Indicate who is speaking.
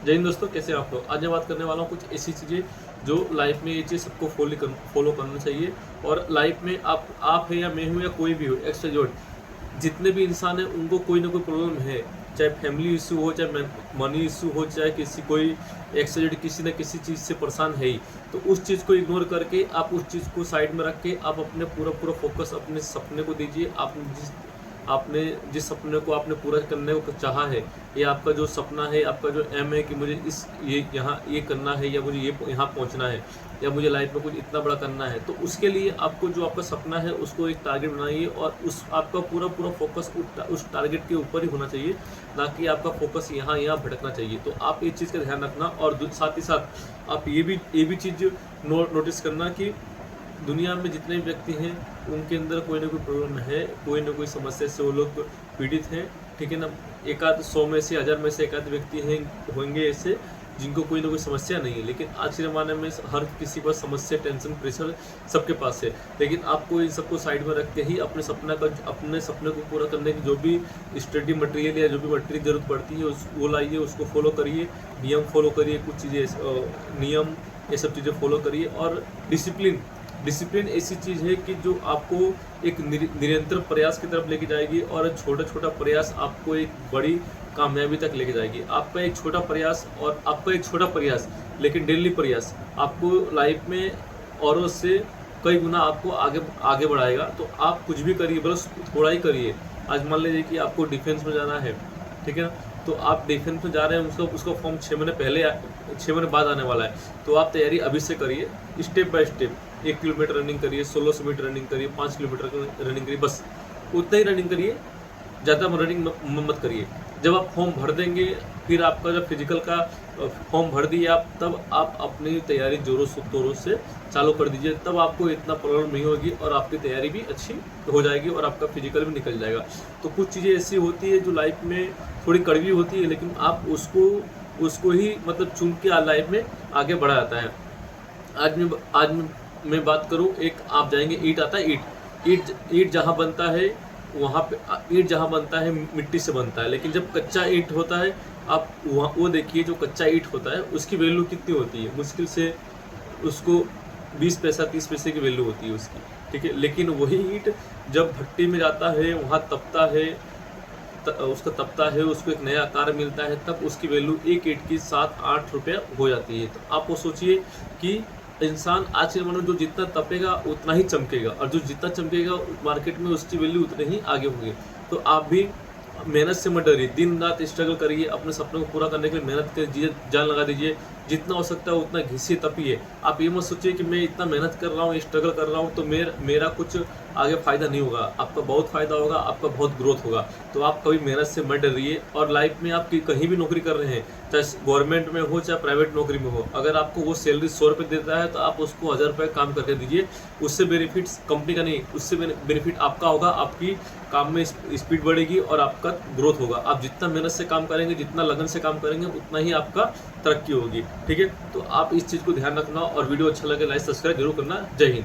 Speaker 1: जय हिंद दोस्तों, कैसे आप लोग। आज मैं बात करने वाला हूँ कुछ ऐसी चीज़ें जो लाइफ में ये चीज़ सबको फॉलो करना चाहिए। और लाइफ में आप है या मैं हूँ या कोई भी हो, एक्स्ट्रा जोड़ जितने भी इंसान हैं उनको कोई ना कोई प्रॉब्लम है। चाहे फैमिली इशू हो, चाहे मनी इशू हो, चाहे किसी कोई एक्सीडेंट किसी न किसी चीज़ से परेशान है ही। तो उस चीज़ को इग्नोर करके आप उस चीज़ को साइड में रख के आप अपने पूरा फोकस अपने सपने को दीजिए। आपने जिस सपने को आपने पूरा करने को चाहा है, ये आपका जो सपना है, आपका जो एम है कि मुझे ये करना है, या मुझे ये यहाँ पहुँचना है, या मुझे लाइफ में कुछ इतना बड़ा करना है, तो उसके लिए आपको जो आपका सपना है उसको एक टारगेट बनाइए। और उस आपका पूरा फोकस उस टारगेट के ऊपर ही होना चाहिए, ना कि आपका फोकस यहाँ भटकना चाहिए। तो आप इस चीज़ का ध्यान रखना। और साथ ही साथ आप ये भी चीज़ नोटिस करना कि दुनिया में जितने भी व्यक्ति हैं उनके अंदर कोई ना कोई प्रॉब्लम है, कोई ना कोई समस्या से वो लोग पीड़ित हैं। ठीक है ना। एकाध 100 में से 1000 में से एकाध व्यक्ति होंगे ऐसे जिनको कोई ना कोई समस्या नहीं है। लेकिन आज के ज़माने में हर किसी पर समस्या, टेंशन, प्रेशर सबके पास है। लेकिन आपको इन सबको साइड में रख के ही अपने सपने को पूरा करने की जो भी स्टडी मटेरियल या जो भी मटेरियल ज़रूरत पड़ती है वो लाइए, उसको फॉलो करिए, नियम फॉलो करिए, कुछ चीज़ें नियम ये सब चीज़ें फॉलो करिए। और डिसिप्लिन ऐसी चीज़ है कि जो आपको एक निरंतर प्रयास की तरफ लेके जाएगी, और छोटा प्रयास आपको एक बड़ी कामयाबी तक लेके जाएगी। आपका एक छोटा प्रयास लेकिन डेली प्रयास आपको लाइफ में औरों से कई गुना आपको आगे बढ़ाएगा। तो आप कुछ भी करिए, बस थोड़ा ही करिए। आज मान लीजिए कि आपको डिफेंस में जाना है, ठीक है ना। तो आप डिफेंस में जा रहे हैं, उसका फॉर्म 6 महीने बाद आने वाला है। तो आप तैयारी अभी से करिए, step by step. 1 kilometre running करिए, 1600 मीटर रनिंग करिए, 5 किलोमीटर रनिंग करिए, बस उतना ही रनिंग करिए, ज़्यादा रनिंग मत करिए। जब आप फॉर्म भर देंगे, फिर आपका जब फिजिकल का फॉर्म भर दिए आप, तब आप अपनी तैयारी जोरों तोरों से चालू कर दीजिए। तब आपको इतना प्रॉब्लम नहीं होगी और आपकी तैयारी भी अच्छी हो जाएगी और आपका फिजिकल भी निकल जाएगा। तो कुछ चीज़ें ऐसी होती है जो लाइफ में थोड़ी कड़वी होती है, लेकिन आप उसको ही मतलब चुन के लाइफ में आगे बढ़ा जाता है। आज मैं बात करूं, एक आप जाएंगे, ईंट आता है, ईंट जहां बनता है वहां पे ईंट जहां बनता है मिट्टी से बनता है। लेकिन जब कच्चा ईंट होता है, आप वो देखिए, जो कच्चा ईंट होता है उसकी वैल्यू कितनी होती है, मुश्किल से उसको 20 पैसा 30 पैसे की वैल्यू होती है उसकी, ठीक है। लेकिन वही ईंट जब भट्टी में जाता है, वहाँ तपता है, उसको एक नया आकार मिलता है, तब उसकी वैल्यू एक ईंट की 7-8 रुपये हो जाती है। तो आप वो सोचिए कि इंसान आज के ज़माने में जो जितना तपेगा उतना ही चमकेगा, और जो जितना चमकेगा मार्केट में उसकी वैल्यू उतने ही आगे होगी। तो आप भी मेहनत से मत डरिए, दिन रात स्ट्रगल करिए, अपने सपनों को पूरा करने के लिए मेहनत कीजिए, जान लगा दीजिए, जितना हो सकता है उतना घिसिए, तपिए। आप ये मत सोचिए कि मैं इतना मेहनत कर रहा हूँ, स्ट्रगल कर रहा हूँ, तो मेरा कुछ आगे फ़ायदा नहीं होगा। आपका बहुत फ़ायदा होगा, आपका बहुत ग्रोथ होगा। तो आप कभी मेहनत से मत डरिए। और लाइफ में आप कहीं भी नौकरी कर रहे हैं, चाहे गवर्नमेंट में हो चाहे प्राइवेट नौकरी में हो, अगर आपको वो सैलरी 100 रुपये देता है तो आप उसको 1000 रुपये काम करके दीजिए। उससे बेनिफिट्स कंपनी का नहीं, उससे बेनिफिट आपका होगा। आपकी काम में स्पीड बढ़ेगी और आपका ग्रोथ होगा। आप जितना मेहनत से काम करेंगे, जितना लगन से काम करेंगे, उतना ही आपका तरक्की होगी, ठीक है। तो आप इस चीज़ को ध्यान रखना, और वीडियो अच्छा लगे लाइक सब्सक्राइब जरूर करना। जय हिंद।